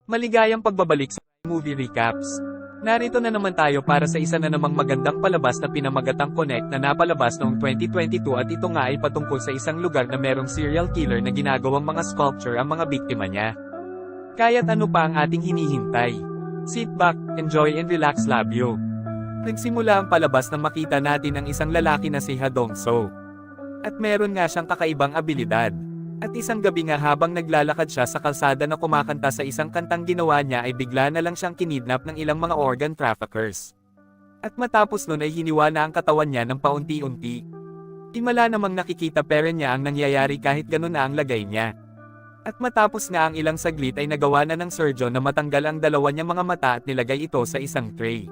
Maligayang pagbabalik sa movie recaps. Narito na naman tayo para sa isa na namang magandang palabas na pinamagatang Connect na napalabas noong 2022 at ito nga ay patungkol sa isang lugar na merong serial killer na ginagawang mga sculpture ang mga biktima niya. Kaya't ano pa ang ating hinihintay? Sit back, enjoy and relax labyo. Nagsimula ang palabas nang makita natin ang isang lalaki na si Ha Dong-soo. At meron nga siyang kakaibang abilidad. At isang gabi nga habang naglalakad siya sa kalsada na kumakanta sa isang kantang ginawa niya ay bigla na lang siyang kinidnap ng ilang mga organ traffickers. At matapos nun ay hiniwa na ang katawan niya ng paunti-unti. Himala namang nakikita pero niya ang nangyayari kahit ganun na ang lagay niya. At matapos nga ang ilang saglit ay nagawa na ng surgeon na matanggal ang dalawa niyang mga mata at nilagay ito sa isang tray.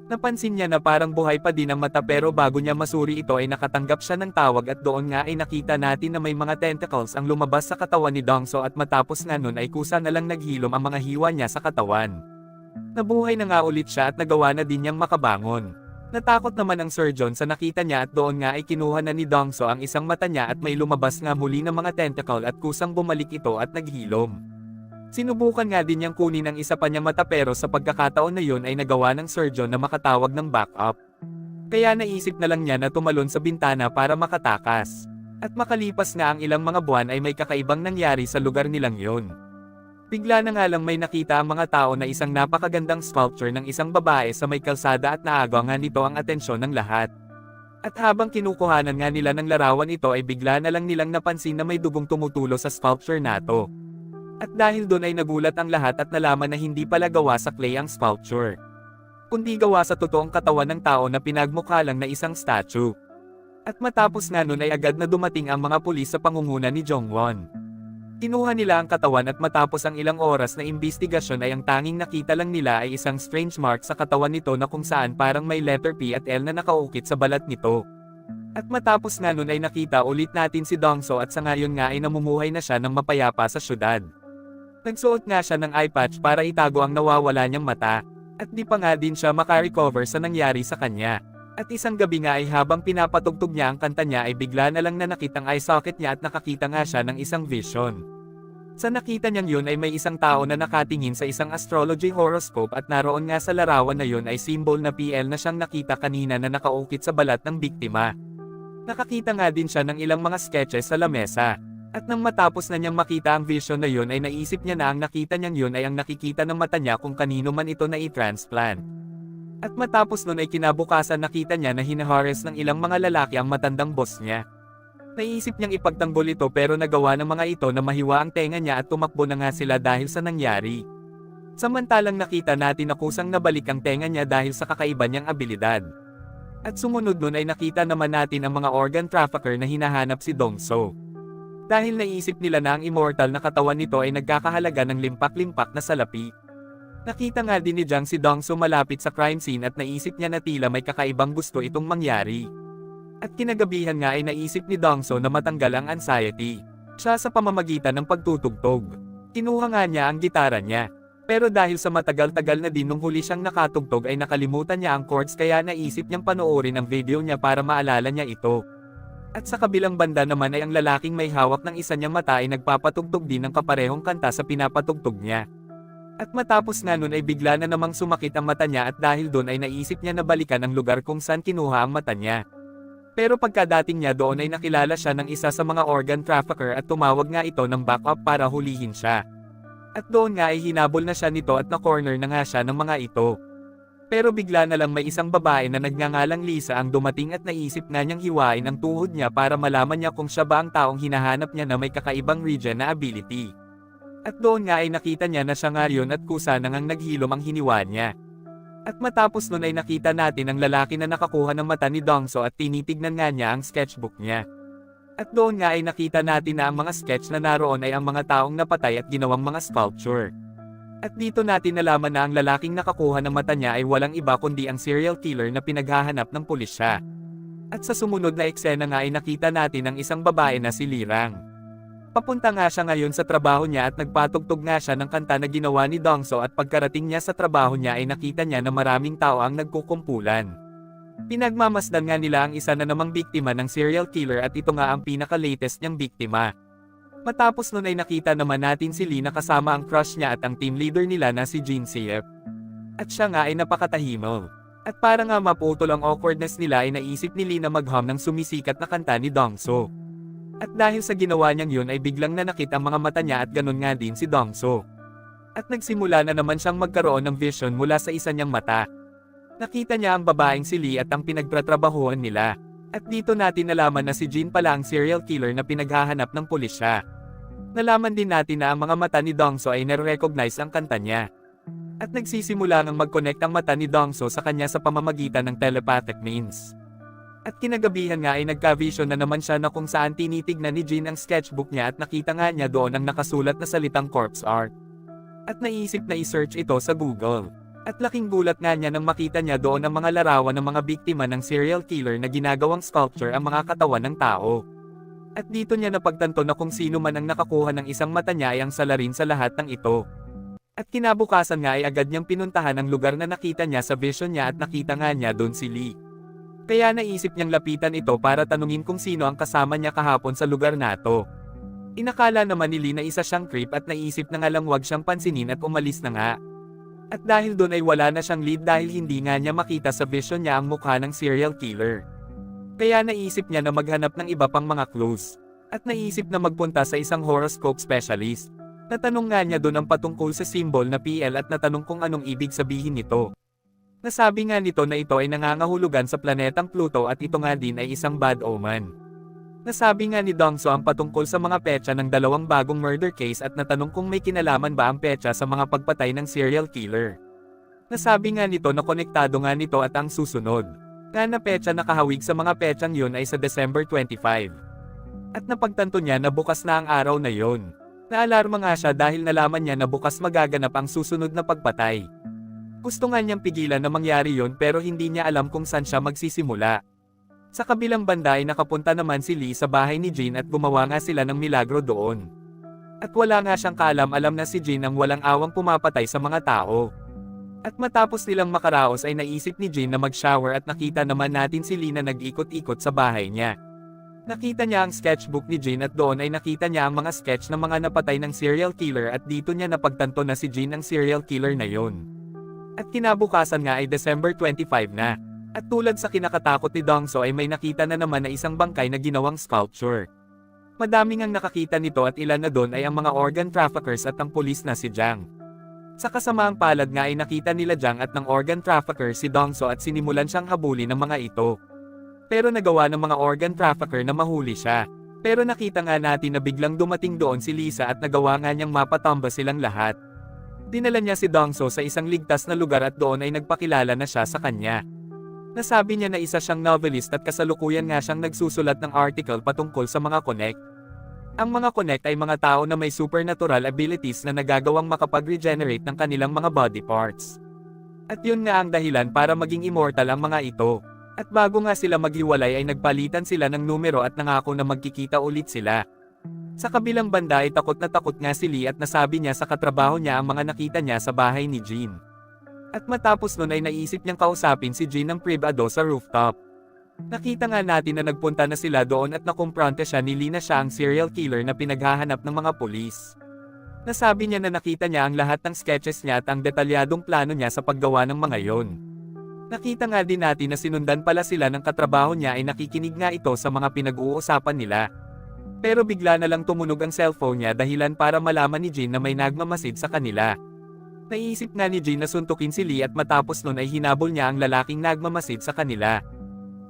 Napansin niya na parang buhay pa din ang mata pero bago niya masuri ito ay nakatanggap siya ng tawag at doon nga ay nakita natin na may mga tentacles ang lumabas sa katawan ni Dong-soo at matapos nga nun ay kusa na lang naghilom ang mga hiwa niya sa katawan. Nabuhay na nga ulit siya at nagawa na din niyang makabangon. Natakot naman ang surgeon sa nakita niya at doon nga ay kinuha na ni Dong-soo ang isang mata niya at may lumabas nga muli ng mga tentacle at kusang bumalik ito at naghilom. Sinubukan nga din niyang kunin ang isa pa niyang mata pero sa pagkakataon na yun ay nagawa ng surgeon na makatawag ng backup. Kaya naisip na lang niya na tumalon sa bintana para makatakas. At makalipas nga ang ilang mga buwan ay may kakaibang nangyari sa lugar nilang yun. Bigla na nga lang may nakita ang mga tao na isang napakagandang sculpture ng isang babae sa may kalsada at naagaw nga nito ang atensyon ng lahat. At habang kinukuhanan nga nila ng larawan ito ay bigla na lang nilang napansin na may dugong tumutulo sa sculpture na to. At dahil doon ay nagulat ang lahat at nalaman na hindi pala gawa sa clay ang sculpture, kundi gawa sa totoong katawan ng tao na pinagmukha lang na isang statue. At matapos nga nun ay agad na dumating ang mga pulis sa pangunguna ni Jong-won. Kinuha nila ang katawan at matapos ang ilang oras na imbestigasyon ay ang tanging nakita lang nila ay isang strange mark sa katawan nito na kung saan parang may letter P at L na nakaukit sa balat nito. At matapos nga nun ay nakita ulit natin si Dong-soo at sa ngayon nga ay namumuhay na siya ng mapayapa sa syudad. Nagsuot nga siya ng eye patch para itago ang nawawala niyang mata, at di pa nga din siya makarecover sa nangyari sa kanya. At isang gabi nga ay habang pinapatugtog niya ang kanta niya ay bigla na lang nanakit ang eye socket niya at nakakita nga siya ng isang vision. Sa nakita niyang yun ay may isang tao na nakatingin sa isang astrology horoscope at naroon nga sa larawan na yun ay symbol na PL na siyang nakita kanina na nakaukit sa balat ng biktima. Nakakita nga din siya ng ilang mga sketches sa lamesa. At nang matapos na niyang makita ang vision na yun ay naisip niya na ang nakita niyang yun ay ang nakikita ng mata niya kung kanino man ito na i-transplant. At matapos nun ay kinabukasan nakita niya na hinaharas ng ilang mga lalaki ang matandang boss niya. Naisip niyang ipagtanggol ito pero nagawa ng mga ito na mahiwa ang tenga niya at tumakbo na nga sila dahil sa nangyari. Samantalang nakita natin na kusang nabalik ang tenga niya dahil sa kakaiba niyang abilidad. At sumunod nun ay nakita naman natin ang mga organ trafficker na hinahanap si Dong-soo. Dahil naisip nila na ang immortal na katawan nito ay nagkakahalaga ng limpak-limpak na salapi. Nakita nga din ni Jang si Dong-soo malapit sa crime scene at naisip niya na tila may kakaibang gusto itong mangyari. At kinagabihan nga ay naisip ni Dong-soo na matanggal ang anxiety siya sa pamamagitan ng pagtutugtog. Kinuha nga niya ang gitara niya. Pero dahil sa matagal-tagal na din nung huli siyang nakatugtog ay nakalimutan niya ang chords kaya naisip niyang panoorin ang video niya para maalala niya ito. At sa kabilang banda naman ay ang lalaking may hawak ng isa niyang mata ay nagpapatugtog din ng kaparehong kanta sa pinapatugtog niya. At matapos nga nun ay bigla na namang sumakit ang mata niya at dahil doon ay naisip niya na balikan ang lugar kung saan kinuha ang mata niya. Pero pagkadating niya doon ay nakilala siya ng isa sa mga organ trafficker at tumawag nga ito ng backup para hulihin siya. At doon nga ay hinabol na siya nito at na-corner na nga siya ng mga ito. Pero bigla na lang may isang babae na nagngangalang Lisa ang dumating at naisip na niyang hiwain ang tuhod niya para malaman niya kung siya ba ang taong hinahanap niya na may kakaibang regen na ability. At doon nga ay nakita niya na siya nga yun at kusa na ngang naghilom ang hiniwa niya. At matapos nun ay nakita natin ang lalaki na nakakuha ng mata ni Dong-soo at tinitignan nga niya ang sketchbook niya. At doon nga ay nakita natin na ang mga sketch na naroon ay ang mga taong napatay at ginawang mga sculpture. At dito natin nalaman na ang lalaking nakakuha ng mata niya ay walang iba kundi ang serial killer na pinaghahanap ng pulisya. At sa sumunod na eksena nga ay nakita natin ang isang babae na si Lirang. Papunta nga siya ngayon sa trabaho niya at nagpatugtog nga siya ng kanta na ginawa ni Dong-soo at pagkarating niya sa trabaho niya ay nakita niya na maraming tao ang nagkukumpulan. Pinagmamasdan nga nila ang isa na namang biktima ng serial killer at ito nga ang pinaka-latest niyang biktima. Matapos nun ay nakita naman natin si Lee na kasama ang crush niya at ang team leader nila na si Jin Seop. At siya nga ay napakatahimik. At para nga maputol ang awkwardness nila ay naisip ni Lee na mag-hum ng sumisikat na kanta ni Dongso. At dahil sa ginawa niyang yun ay biglang nanakit ang mga mata niya at ganun nga din si Dongso. At nagsimula na naman siyang magkaroon ng vision mula sa isa niyang mata. Nakita niya ang babaeng si Lee at ang pinagtratrabahuan nila. At dito natin nalaman na si Jin pala ang serial killer na pinaghahanap ng pulisya. Nalaman din natin na ang mga mata ni Dongso ay nare-recognize ang kanta niya. At nagsisimula ngang mag-connect ang mata ni Dongso sa kanya sa pamamagitan ng telepathic means. At kinagabihan nga ay nagka-vision na naman siya na kung saan tinitignan ni Jin ang sketchbook niya at nakita nga niya doon ang nakasulat na salitang corpse art. At naisip na i-search ito sa Google. At laking gulat nga niya nang makita niya doon ang mga larawan ng mga biktima ng serial killer na ginagawang sculpture ang mga katawan ng tao. At dito niya napagtanto na kung sino man ang nakakuha ng isang mata niya ay ang salarin sa lahat ng ito. At kinabukasan nga ay agad niyang pinuntahan ang lugar na nakita niya sa vision niya at nakita nga niya doon si Lee. Kaya naisip niyang lapitan ito para tanungin kung sino ang kasama niya kahapon sa lugar nato. Inakala naman ni Lee na isa siyang creep at naisip na nga lang wag siyang pansinin at umalis na nga. At dahil doon ay wala na siyang lead dahil hindi nga niya makita sa vision niya ang mukha ng serial killer. Kaya naisip niya na maghanap ng iba pang mga clues. At naisip na magpunta sa isang horoscope specialist. Natanong nga niya doon ang patungkol sa symbol na PL at natanong kung anong ibig sabihin nito. Nasabi nga nito na ito ay nangangahulugan sa planetang Pluto at ito nga din ay isang bad omen. Nasabi nga ni Dongso ang patungkol sa mga petsa ng dalawang bagong murder case at natanong kung may kinalaman ba ang petsa sa mga pagpatay ng serial killer. Nasabi nga nito na konektado nga nito at ang susunod. Nga na petsa nakahawig sa mga petsang yun ay sa December 25. At napagtanto niya na bukas na ang araw na yon. Naalarma nga siya dahil nalaman niya na bukas magaganap ang susunod na pagpatay. Gusto nga niyang pigilan na mangyari yon pero hindi niya alam kung saan siya magsisimula. Sa kabilang banda ay nakapunta naman si Lee sa bahay ni Jin at gumawa nga sila ng milagro doon. At wala nga siyang kaalam-alam na si Jin ang walang awang pumapatay sa mga tao. At matapos nilang makaraos ay naisip ni Jin na mag-shower at nakita naman natin si Lee na nag-ikot-ikot sa bahay niya. Nakita niya ang sketchbook ni Jin at doon ay nakita niya ang mga sketch ng mga napatay ng serial killer at dito niya napagtanto na si Jin ang serial killer na yon. At kinabukasan nga ay December 25 na. At tulad sa kinakatakot ni Dongso ay may nakita na naman na isang bangkay na ginawang sculpture. Madaming ang nakakita nito at ilan na doon ay ang mga organ traffickers at ang pulis na si Jang. Sa kasamaang palad nga ay nakita nila Jang at ng organ trafficker si Dongso at sinimulan siyang habulin ng mga ito. Pero nagawa ng mga organ trafficker na mahuli siya. Pero nakita nga natin na biglang dumating doon si Lisa at nagawa nga niyang mapatamba silang lahat. Dinala niya si Dongso sa isang ligtas na lugar at doon ay nagpakilala na siya sa kanya. Nasabi niya na isa siyang novelist at kasalukuyan nga siyang nagsusulat ng article patungkol sa mga connect. Ang mga connect ay mga tao na may supernatural abilities na nagagawang makapag-regenerate ng kanilang mga body parts. At yun nga ang dahilan para maging immortal ang mga ito. At bago nga sila maghiwalay ay nagpalitan sila ng numero at nangako na magkikita ulit sila. Sa kabilang banda ay takot nga si Lee at nasabi niya sa katrabaho niya ang mga nakita niya sa bahay ni Jin. At matapos nun ay naisip niyang kausapin si Jin ng privado sa rooftop. Nakita nga natin na nagpunta na sila doon at nakumpronte siya ni Lee na siya ang serial killer na pinaghahanap ng mga pulis. Nasabi niya na nakita niya ang lahat ng sketches niya at ang detalyadong plano niya sa paggawa ng mga yon. Nakita nga din natin na sinundan pala sila ng katrabaho niya ay nakikinig nga ito sa mga pinag-uusapan nila. Pero bigla na lang tumunog ang cellphone niya dahilan para malaman ni Jin na may nagmamasid sa kanila. Naisip nga ni Jin na suntukin si Lee at matapos nun ay hinabol niya ang lalaking nagmamasid sa kanila.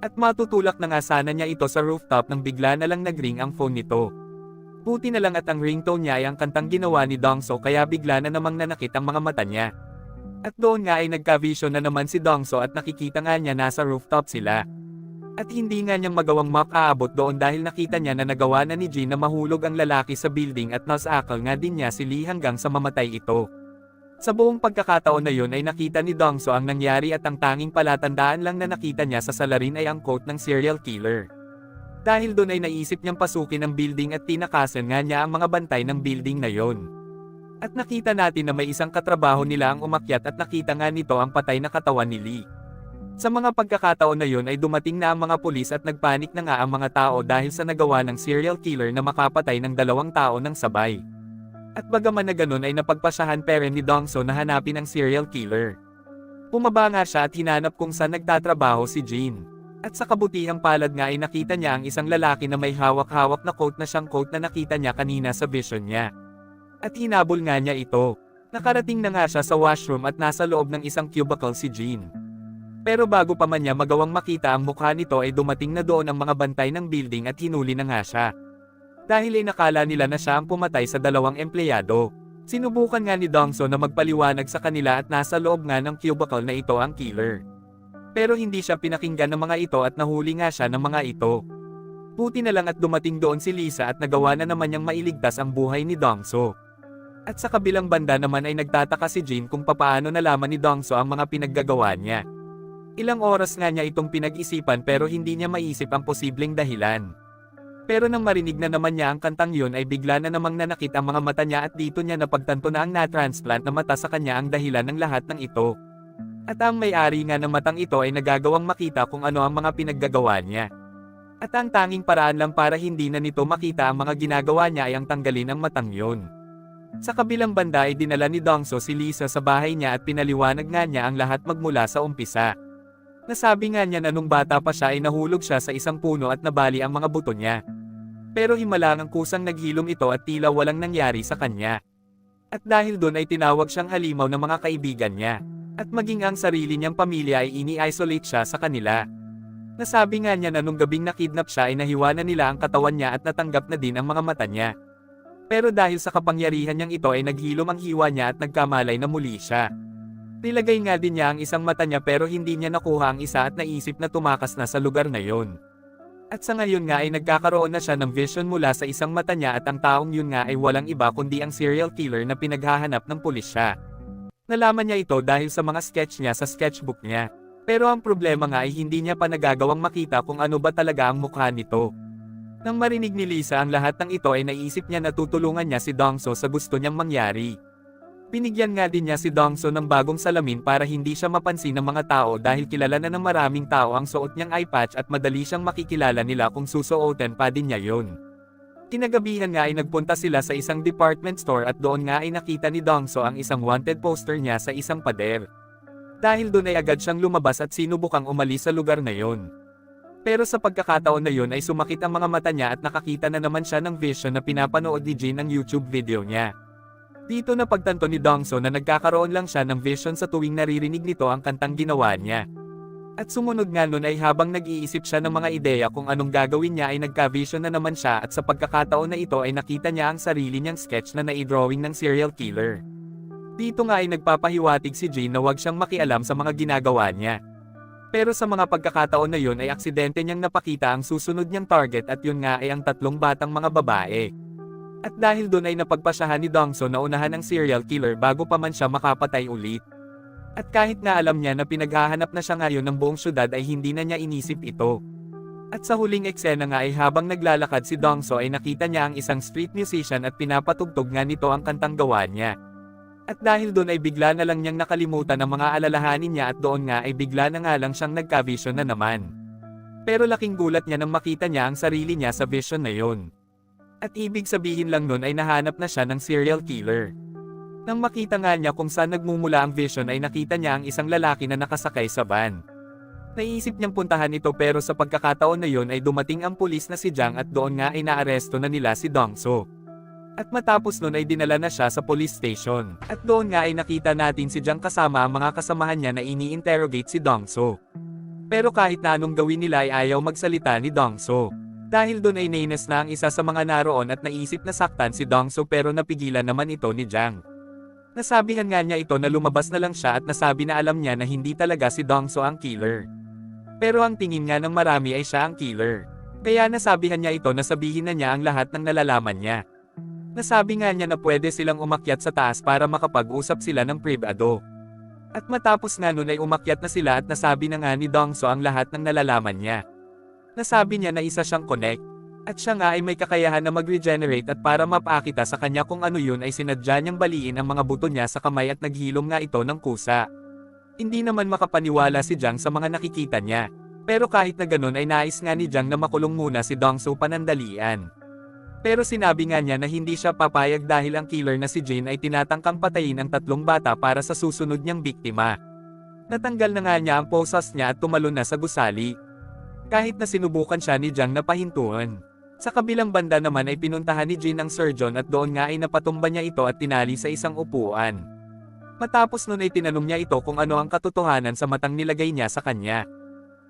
At matutulak na nga sana niya ito sa rooftop nang bigla na lang nagring ang phone nito. Buti na lang at ang ringtone niya ay ang kantang ginawa ni Dongso kaya bigla na namang nanakit ang mga mata niya. At doon nga ay nagka-vision na naman si Dongso at nakikita nga niya nasa rooftop sila. At hindi nga niyang magawang makaabot doon dahil nakita niya na nagawa na ni Jin na mahulog ang lalaki sa building at nasakal nga din niya si Lee hanggang sa mamatay ito. Sa buong pagkakataon na yun ay nakita ni Dongso ang nangyari at ang tanging palatandaan lang na nakita niya sa salarin ay ang quote ng serial killer. Dahil doon ay naisip niyang pasukin ang building at tinakasan nga niya ang mga bantay ng building na yon. At nakita natin na may isang katrabaho nila ang umakyat at nakita nga nito ang patay na katawan ni Lee. Sa mga pagkakataon na yun ay dumating na ang mga pulis at nagpanik na nga ang mga tao dahil sa nagawa ng serial killer na makapatay ng 2 tao ng sabay. At bagaman na ganun ay napagpasyahan pa rin ni Dongso na hanapin ang serial killer. Bumaba nga siya at hinanap kung saan nagtatrabaho si Jin. At sa kabutihang palad nga ay nakita niya ang isang lalaki na may hawak-hawak na coat na siyang coat na nakita niya kanina sa vision niya. At hinabol nga niya ito. Nakarating na nga siya sa washroom at nasa loob ng isang cubicle si Jin. Pero bago pa man niya magawang makita ang mukha nito ay dumating na doon ang mga bantay ng building at hinuli na nga siya. Dahil ay nakala nila na siya ang pumatay sa 2 empleyado. Sinubukan nga ni Dongso na magpaliwanag sa kanila at nasa loob nga ng cubicle na ito ang killer. Pero hindi siya pinakinggan ng mga ito at nahuli nga siya ng mga ito. Buti na lang at dumating doon si Lisa at nagawa na naman niyang mailigtas ang buhay ni Dongso. At sa kabilang banda naman ay nagtataka si Jin kung papaano nalaman ni Dongso ang mga pinaggagawa niya. Ilang oras nga niya itong pinag-isipan pero hindi niya maisip ang posibleng dahilan. Pero nang marinig na naman niya ang kantang yun ay bigla na namang nanakit ang mga mata niya at dito niya napagtanto na ang na-transplant na mata sa kanya ang dahilan ng lahat ng ito. At ang may-ari nga ng matang ito ay nagagawang makita kung ano ang mga pinaggagawa niya. At ang tanging paraan lang para hindi na nito makita ang mga ginagawa niya ay ang tanggalin ang matang yun. Sa kabilang banda ay dinala ni Dongso si Lisa sa bahay niya at pinaliwanag nga niya ang lahat magmula sa umpisa. Nasabi nga niya na nung bata pa siya ay nahulog siya sa isang puno at nabali ang mga buto niya. Pero himalang ang kusang naghilom ito at tila walang nangyari sa kanya. At dahil doon ay tinawag siyang halimaw ng mga kaibigan niya. At maging ang sarili niyang pamilya ay ini-isolate siya sa kanila. Nasabi nga niya na nung gabing nakidnap siya ay nahiwa na nila ang katawan niya at natanggap na din ang mga mata niya. Pero dahil sa kapangyarihan niyang ito ay naghilom ang hiwa niya at nagkamalay na muli siya. Nilagay nga din niya ang isang mata niya pero hindi niya nakuha ang isa at naisip na tumakas na sa lugar na yon. At sa ngayon nga ay nagkakaroon na siya ng vision mula sa isang mata niya at ang taong yun nga ay walang iba kundi ang serial killer na pinaghahanap ng pulis siya. Nalaman niya ito dahil sa mga sketch niya sa sketchbook niya. Pero ang problema nga ay hindi niya pa nagagawang makita kung ano ba talaga ang mukha nito. Nang marinig ni Lisa ang lahat ng ito ay naisip niya na tutulungan niya si Dongso sa gusto niyang mangyari. Binigyan nga din niya si Dongso ng bagong salamin para hindi siya mapansin ng mga tao dahil kilala na ng maraming tao ang suot niyang eye patch at madali siyang makikilala nila kung susuotin pa din niya yun. Kinagabihan nga ay nagpunta sila sa isang department store at doon nga ay nakita ni Dongso ang isang wanted poster niya sa isang pader. Dahil doon ay agad siyang lumabas at sinubukang umalis sa lugar na yon. Pero sa pagkakataon na yun ay sumakit ang mga mata niya at nakakita na naman siya ng vision na pinapanood ni Jin ng YouTube video niya. Dito na pagtanto ni Dongso na nagkakaroon lang siya ng vision sa tuwing naririnig nito ang kantang ginawa niya. At sumunod nga nun ay habang nag-iisip siya ng mga ideya kung anong gagawin niya ay nagka-vision na naman siya at sa pagkakataon na ito ay nakita niya ang sarili niyang sketch na nai-drawing ng serial killer. Dito nga ay nagpapahiwatig si Jin na huwag siyang makialam sa mga ginagawa niya. Pero sa mga pagkakataon na yun ay aksidente niyang napakita ang susunod niyang target at yun nga ay ang 3 batang mga babae. At dahil doon ay napagpasyahan ni Dongso na unahan ang serial killer bago pa man siya makapatay ulit. At kahit na alam niya na pinaghahanap na siya ngayon ng buong syudad ay hindi na niya inisip ito. At sa huling eksena nga ay habang naglalakad si Dongso ay nakita niya ang isang street musician at pinapatugtog nga nito ang kantang gawa niya. At dahil doon ay bigla na lang niyang nakalimutan ang mga alalahanin niya at doon nga ay bigla na nga lang siyang nagka-vision na naman. Pero laking gulat niya nang makita niya ang sarili niya sa vision na yon. At ibig sabihin lang nun ay nahanap na siya ng serial killer. Nang makita nga niya kung saan nagmumula ang vision ay nakita niya ang isang lalaki na nakasakay sa van. Naisip niyang puntahan ito pero sa pagkakataon na yon ay dumating ang pulis na si Jang at doon nga ay naaresto na nila si Dongso. At matapos nun ay dinala na siya sa police station. At doon nga ay nakita natin si Jang kasama ang mga kasamahan niya na ini-interrogate si Dongso. Pero kahit na anong gawin nila ay ayaw magsalita ni Dongso. Dahil doon ay nainis na ang isa sa mga naroon at naisip na saktan si Dongso pero napigilan naman ito ni Jang. Nasabihan nga niya ito na lumabas na lang siya at nasabi na alam niya na hindi talaga si Dongso ang killer. Pero ang tingin nga ng marami ay siya ang killer. Kaya nasabihan niya ito na sabihin na niya ang lahat ng nalalaman niya. Nasabi nga niya na pwede silang umakyat sa taas para makapag-usap sila ng pribado. At matapos nga nun ay umakyat na sila at nasabi na nga ni Dongso ang lahat ng nalalaman niya. Nasabi niya na isa siyang connect, at siya nga ay may kakayahan na mag-regenerate at para mapakita sa kanya kung ano yun ay sinadya niyang baliin ang mga buto niya sa kamay at naghilom nga ito ng kusa. Hindi naman makapaniwala si Jiang sa mga nakikita niya. Pero kahit na ganun ay nais nga ni Jiang na makulong muna si Dongso panandalian. Pero sinabi nga niya na hindi siya papayag dahil ang killer na si Jin ay tinatangkang patayin ang 3 bata para sa susunod niyang biktima. Natanggal na nga niya ang posas niya at tumalon na sa gusali. Kahit na sinubukan siya ni Jiang na pahintuan. Sa kabilang banda naman ay pinuntahan ni Jin ang surgeon at doon nga ay napatumba niya ito at tinali sa isang upuan. Matapos nun ay tinanong niya ito kung ano ang katotohanan sa matang nilagay niya sa kanya.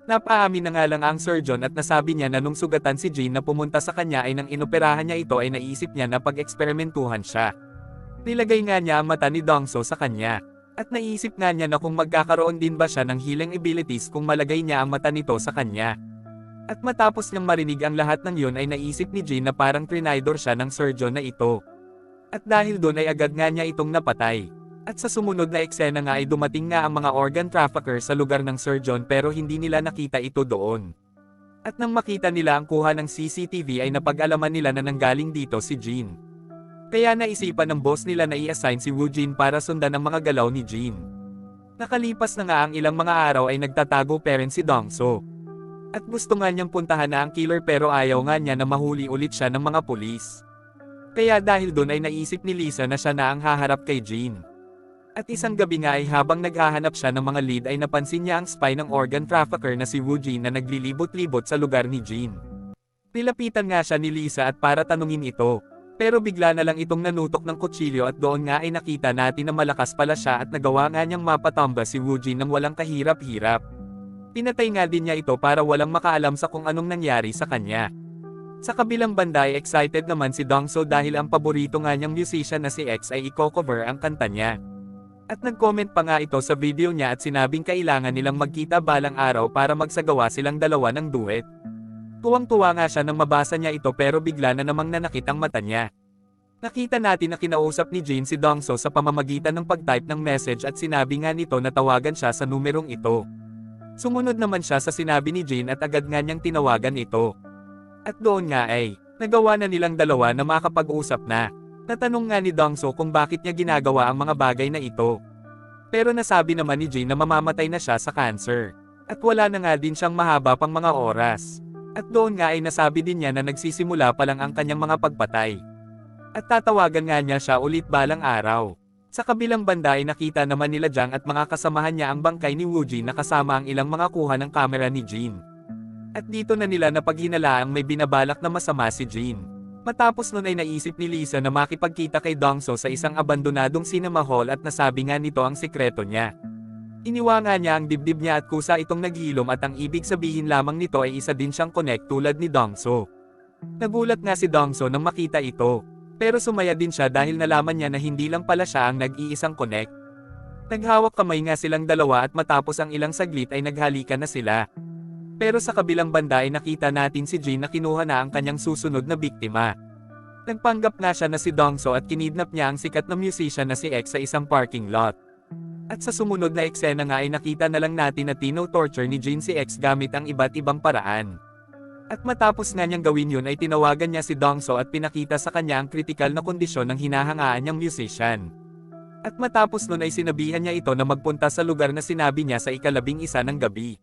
Napaamin na nga lang ang surgeon at nasabi niya na nung sugatan si Jin na pumunta sa kanya ay nang inoperahan niya ito ay naisip niya na pag-eksperimentuhan siya. Nilagay nga niya ang mata ni Dongso sa kanya. At naisip nga niya na kung magkakaroon din ba siya ng healing abilities kung malagay niya ang mata nito sa kanya. At matapos niyang marinig ang lahat ng yun ay naisip ni Jin na parang trinidor siya ng surgeon na ito. At dahil doon ay agad nga niya itong napatay. At sa sumunod na eksena nga ay dumating nga ang mga organ trafficker sa lugar ng surgeon pero hindi nila nakita ito doon. At nang makita nila ang kuha ng CCTV ay napag-alaman nila na nanggaling dito si Jin. Kaya naisipan ng boss nila na i-assign si Woo Jin para sundan ang mga galaw ni Jin. Nakalipas na nga ang ilang mga araw ay nagtatago pa rin si Dongso. At gusto nga niyang puntahan na ang killer pero ayaw nga niya na mahuli ulit siya ng mga pulis. Kaya dahil doon ay naisip ni Lisa na siya na ang haharap kay Jin. At isang gabi nga ay habang naghahanap siya ng mga lead ay napansin niya ang spy ng organ trafficker na si Woo Jin na naglilibot-libot sa lugar ni Jin. Nilapitan nga siya ni Lisa at para tanungin ito. Pero bigla na lang itong nanutok ng kutsilyo at doon nga ay nakita natin na malakas pala siya at nagawa nga niyang mapatamba si Woo Jin ng walang kahirap-hirap. Pinatay nga din niya ito para walang makaalam sa kung anong nangyari sa kanya. Sa kabilang banda ay excited naman si Dongso dahil ang paborito nga niyang musician na si X ay i-cover ang kanta niya. At nag-comment pa nga ito sa video niya at sinabing kailangan nilang magkita balang araw para magsagawa silang dalawa ng duet. Tuwang-tuwa nga siya nang mabasa niya ito pero bigla na namang nanakit ang mata niya. Nakita natin na kinausap ni Jin si Dongso sa pamamagitan ng pag-type ng message at sinabi nga nito na tawagan siya sa numerong ito. Sumunod naman siya sa sinabi ni Jin at agad nga niyang tinawagan ito. At doon nga ay, nagawa na nilang dalawa na makapag-usap na. Natanong nga ni Dongso kung bakit niya ginagawa ang mga bagay na ito. Pero nasabi naman ni Jin na mamamatay na siya sa cancer. At wala na nga din siyang mahaba pang mga oras. At doon nga ay nasabi din niya na nagsisimula pa lang ang kanyang mga pagpatay. At tatawagan nga niya siya ulit balang araw. Sa kabilang banda ay nakita naman nila Jiang at mga kasamahan niya ang bangkay ni Woo Jin na kasama ang ilang mga kuha ng kamera ni Jin. At dito na nila napaghinalaang may binabalak na masama si Jin. Matapos nun ay naisip ni Lisa na makipagkita kay Dongso sa isang abandonadong cinema hall at nasabi nga nito ang sikreto niya. Iniwa nga niya ang dibdib niya at kusa itong naghilom at ang ibig sabihin lamang nito ay isa din siyang connect tulad ni Dongso. Nagulat nga si Dongso nang makita ito. Pero sumaya din siya dahil nalaman niya na hindi lang pala siya ang nag-iisang connect. Naghawak kamay nga silang dalawa at matapos ang ilang saglit ay naghalikan na sila. Pero sa kabilang banda ay nakita natin si Jin na kinuha na ang kanyang susunod na biktima. Nagpanggap nga siya na si Dongso at kinidnap niya ang sikat na musician na si X sa isang parking lot. At sa sumunod na eksena nga ay nakita na lang natin na tino-torture ni Jin si X gamit ang iba't ibang paraan. At matapos nga niyang gawin yun ay tinawagan niya si Dongso at pinakita sa kanya ang kritikal na kondisyon ng hinahangaan niyang musician. At matapos nun ay sinabihan niya ito na magpunta sa lugar na sinabi niya sa 11 ng gabi.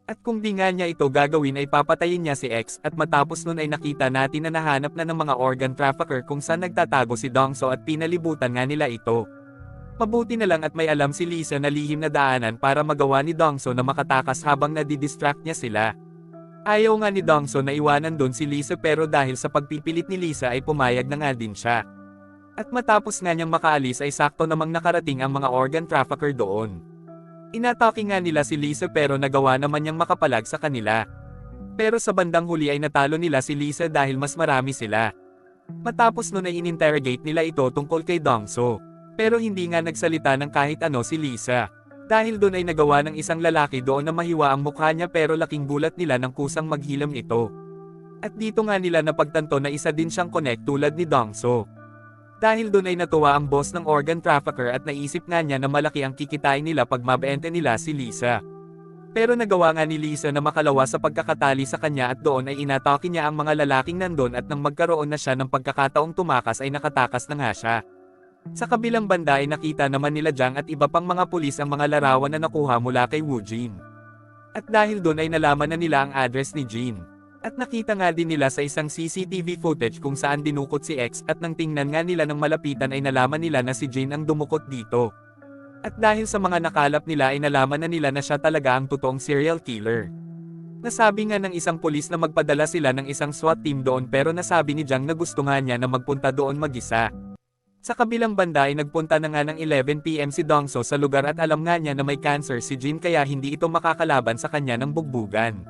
At kung di nga niya ito gagawin ay papatayin niya si X at matapos nun ay nakita natin na nahanap na ng mga organ trafficker kung saan nagtatago si Dongso at pinalibutan nga nila ito. Mabuti na lang at may alam si Lisa na lihim na daanan para magawa ni Dongso na makatakas habang nadidistract niya sila. Ayaw nga ni Dongso na iwanan doon si Lisa pero dahil sa pagpipilit ni Lisa ay pumayag na nga din siya. At matapos nga niyang makaalis ay sakto namang nakarating ang mga organ trafficker doon. Inatake nga nila si Lisa pero nagawa naman niyang makapalag sa kanila. Pero sa bandang huli ay natalo nila si Lisa dahil mas marami sila. Matapos nun ay in-interrogate nila ito tungkol kay Dongso. Pero hindi nga nagsalita ng kahit ano si Lisa. Dahil doon ay nagawa ng isang lalaki doon na mahiwa ang mukha niya pero laking gulat nila nang kusang maghilam ito. At dito nga nila napagtanto na isa din siyang connect tulad ni Dongso. Dahil doon ay natuwa ang boss ng organ trafficker at naisip nga niya na malaki ang kikitain nila pag mabente nila si Lisa. Pero nagawa nga ni Lisa na makalawa sa pagkakatali sa kanya at doon ay inatake niya ang mga lalaking nandun at nang magkaroon na siya ng pagkakataong tumakas ay nakatakas na nga siya. Sa kabilang banda ay nakita naman nila Jiang at iba pang mga pulis ang mga larawan na nakuha mula kay Wu Jin. At dahil doon ay nalaman na nila ang address ni Jin. At nakita nga din nila sa isang CCTV footage kung saan dinukot si X at nang tingnan nga nila ng malapitan ay nalaman nila na si Jin ang dumukot dito. At dahil sa mga nakalap nila ay nalaman na nila na siya talaga ang totoong serial killer. Nasabi nga ng isang pulis na magpadala sila ng isang SWAT team doon pero nasabi ni Jiang na gusto nga niya na magpunta doon mag-isa. Sa kabilang banda ay nagpunta na nga ng 11 PM si Dongso sa lugar at alam nga niya na may cancer si Jin kaya hindi ito makakalaban sa kanya ng bugbugan.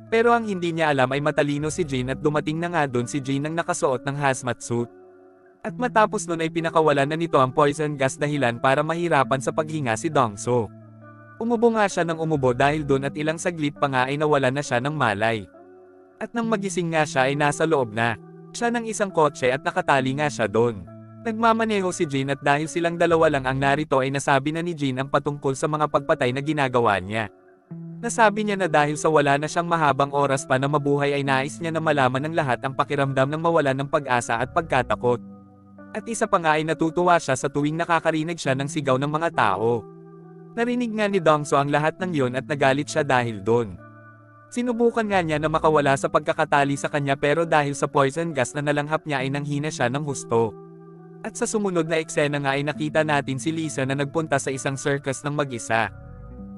Pero ang hindi niya alam ay matalino si Jin at dumating na nga doon si Jin ang nakasuot ng hazmat suit. At matapos nun ay pinakawalan na nito ang poison gas dahilan para mahirapan sa paghinga si Dongso. Umubo nga siya ng umubo dahil doon at ilang saglit pa nga ay nawalan na siya ng malay. At nang magising nga siya ay nasa loob na siya ng isang kotse at nakatali nga siya doon. Nagmamaneho si Jin at dahil silang dalawa lang ang narito ay nasabi na ni Jin ang patungkol sa mga pagpatay na ginagawa niya. Nasabi niya na dahil sa wala na siyang mahabang oras pa na mabuhay ay nais niya na malaman ng lahat ang pakiramdam ng mawalan ng pag-asa at pagkatakot. At isa pa nga ay natutuwa siya sa tuwing nakakarinig siya ng sigaw ng mga tao. Narinig nga ni Dongso ang lahat ng yon at nagalit siya dahil doon. Sinubukan nga niya na makawala sa pagkakatali sa kanya pero dahil sa poison gas na nalanghap niya ay nanghina siya ng husto. At sa sumunod na eksena nga ay nakita natin si Lisa na nagpunta sa isang circus ng mag-isa.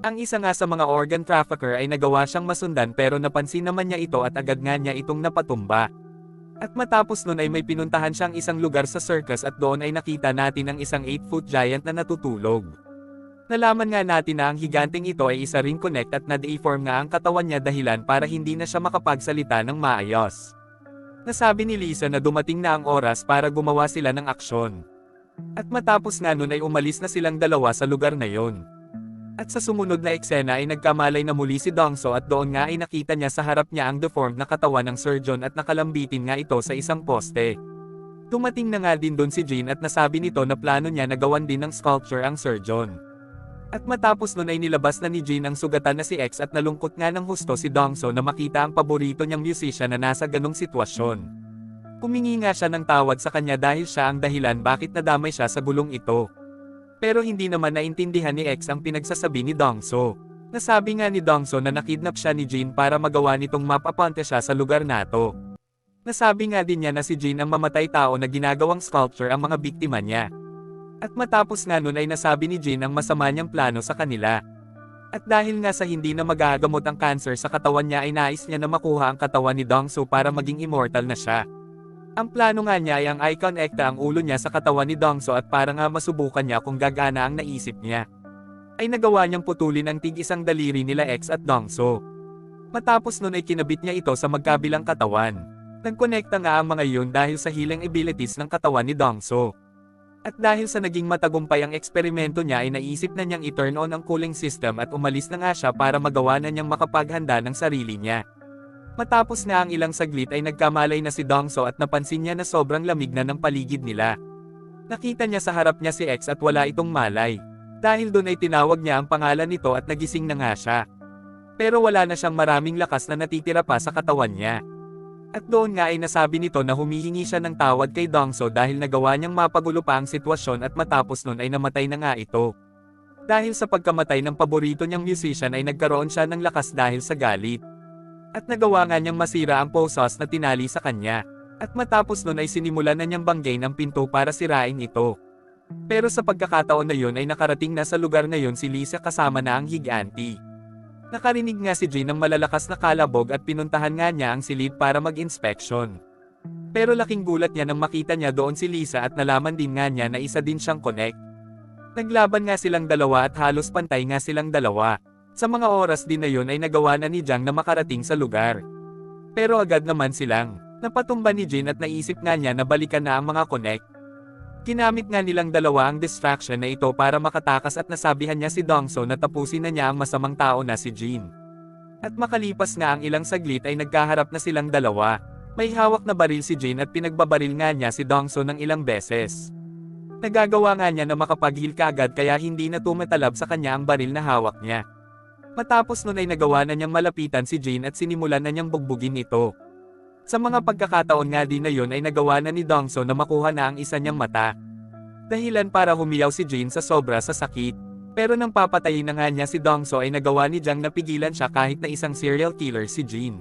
Ang isa nga sa mga organ trafficker ay nagawa siyang masundan pero napansin naman niya ito at agad nga niya itong napatumba. At matapos nun ay may pinuntahan siyang isang lugar sa circus at doon ay nakita natin ang isang 8-foot giant na natutulog. Nalaman nga natin na ang higanteng ito ay isa ring connect at na-deform nga ang katawan niya dahilan para hindi na siya makapagsalita ng maayos. Nasabi ni Lisa na dumating na ang oras para gumawa sila ng aksyon. At matapos nga nun ay umalis na silang dalawa sa lugar na yon. At sa sumunod na eksena ay nagkamalay na muli si Dongso at doon nga ay nakita niya sa harap niya ang deformed na katawan ng surgeon at nakalambitin nga ito sa isang poste. Dumating na nga din doon si Jin at nasabi nito na plano niya na gawan din ng sculpture ang surgeon. At matapos nun ay nilabas na ni Jin ang sugatan na si X at nalungkot nga ng husto si Dongso na makita ang paborito niyang musician na nasa ganong sitwasyon. Humingi nga siya ng tawad sa kanya dahil siya ang dahilan bakit nadamay siya sa gulong ito. Pero hindi naman naintindihan ni X ang pinagsasabi ni Dongso. Nasabi nga ni Dongso na nakidnap siya ni Jin para magawa nitong mapapunta siya sa lugar nato. Nasabi nga din niya na si Jin ang mamatay tao na ginagawang sculpture ang mga biktima niya. At matapos nga nun ay nasabi ni Jin ang masama niyang plano sa kanila. At dahil nga sa hindi na magagamot ang cancer sa katawan niya ay nais niya na makuha ang katawan ni Dongso para maging immortal na siya. Ang plano nga niya ay ang i-connecta ang ulo niya sa katawan ni Dongso at para nga masubukan niya kung gagana ang naisip niya. Ay nagawa niyang putulin ang tig-isang daliri nila X at Dongso. Matapos nun ay kinabit niya ito sa magkabilang katawan. Nagkonekta nga ang mga yun dahil sa healing abilities ng katawan ni Dongso. At dahil sa naging matagumpay ang eksperimento niya ay naisip na niyang i-turn on ang cooling system at umalis na nga siya para magawa na niyang makapaghanda ng sarili niya. Matapos na ang ilang saglit ay nagkamalay na si Dongso at napansin niya na sobrang lamig na ng paligid nila. Nakita niya sa harap niya si X at wala itong malay. Dahil doon ay tinawag niya ang pangalan nito at nagising na nga siya. Pero wala na siyang maraming lakas na natitira pa sa katawan niya. At doon nga ay nasabi nito na humihingi siya ng tawad kay Dongso dahil nagawa niyang mapagulo pa ang sitwasyon at matapos nun ay namatay na nga ito. Dahil sa pagkamatay ng paborito niyang musician ay nagkaroon siya ng lakas dahil sa galit. At nagawa nga niyang masira ang posos na tinali sa kanya. At matapos nun ay sinimulan na niyang banggain ang pinto para sirain ito. Pero sa pagkakataon na yun ay nakarating na sa lugar na yun si Lisa kasama na ang higanti. Nakarinig nga si Jin ng malalakas na kalabog at pinuntahan nga niya ang silid para mag-inspection. Pero laking gulat niya nang makita niya doon si Lisa at nalaman din nga niya na isa din siyang connect. Naglaban nga silang dalawa at halos pantay nga silang dalawa. Sa mga oras din na yun ay nagawa na ni Jiang na makarating sa lugar. Pero agad naman silang napatumba ni Jin at naisip nga niya na balikan na ang mga connect. Ginamit nga nilang dalawa ang distraction na ito para makatakas at nasabihan niya si Dongso na tapusin na niya ang masamang tao na si Jin. At makalipas nga ang ilang saglit ay nagkaharap na silang dalawa. May hawak na baril si Jin at pinagbabaril nga niya si Dongso ng ilang beses. Nagagawa nga niya na makapag-heal kaagad kaya hindi na tumatalab sa kanya ang baril na hawak niya. Matapos nun ay nagawa na niyang malapitan si Jin at sinimulan na niyang bugbugin ito. Sa mga pagkakataon nga din na yun ay nagawa na ni Dongso na makuha na ang isa niyang mata. Dahilan para humiyaw si Jin sa sobra sa sakit. Pero nang papatayin na nga niya si Dongso ay nagawa ni Jang na pigilan siya kahit na isang serial killer si Jin.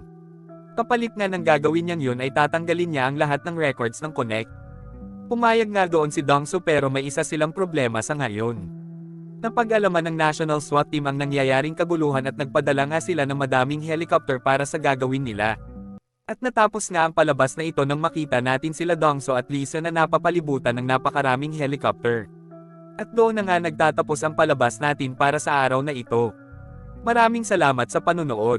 Kapalit nga ng gagawin niyang yun ay tatanggalin niya ang lahat ng records ng Connect. Pumayag nga doon si Dongso pero may isa silang problema sa ngayon. Napag-alaman ng National SWAT Team ang nangyayaring kaguluhan at nagpadala nga sila ng madaming helicopter para sa gagawin nila. At natapos nga ang palabas na ito nang makita natin sila Dongso at Lisa na napapalibutan ng napakaraming helicopter. At doon na nga nagtatapos ang palabas natin para sa araw na ito. Maraming salamat sa panunood.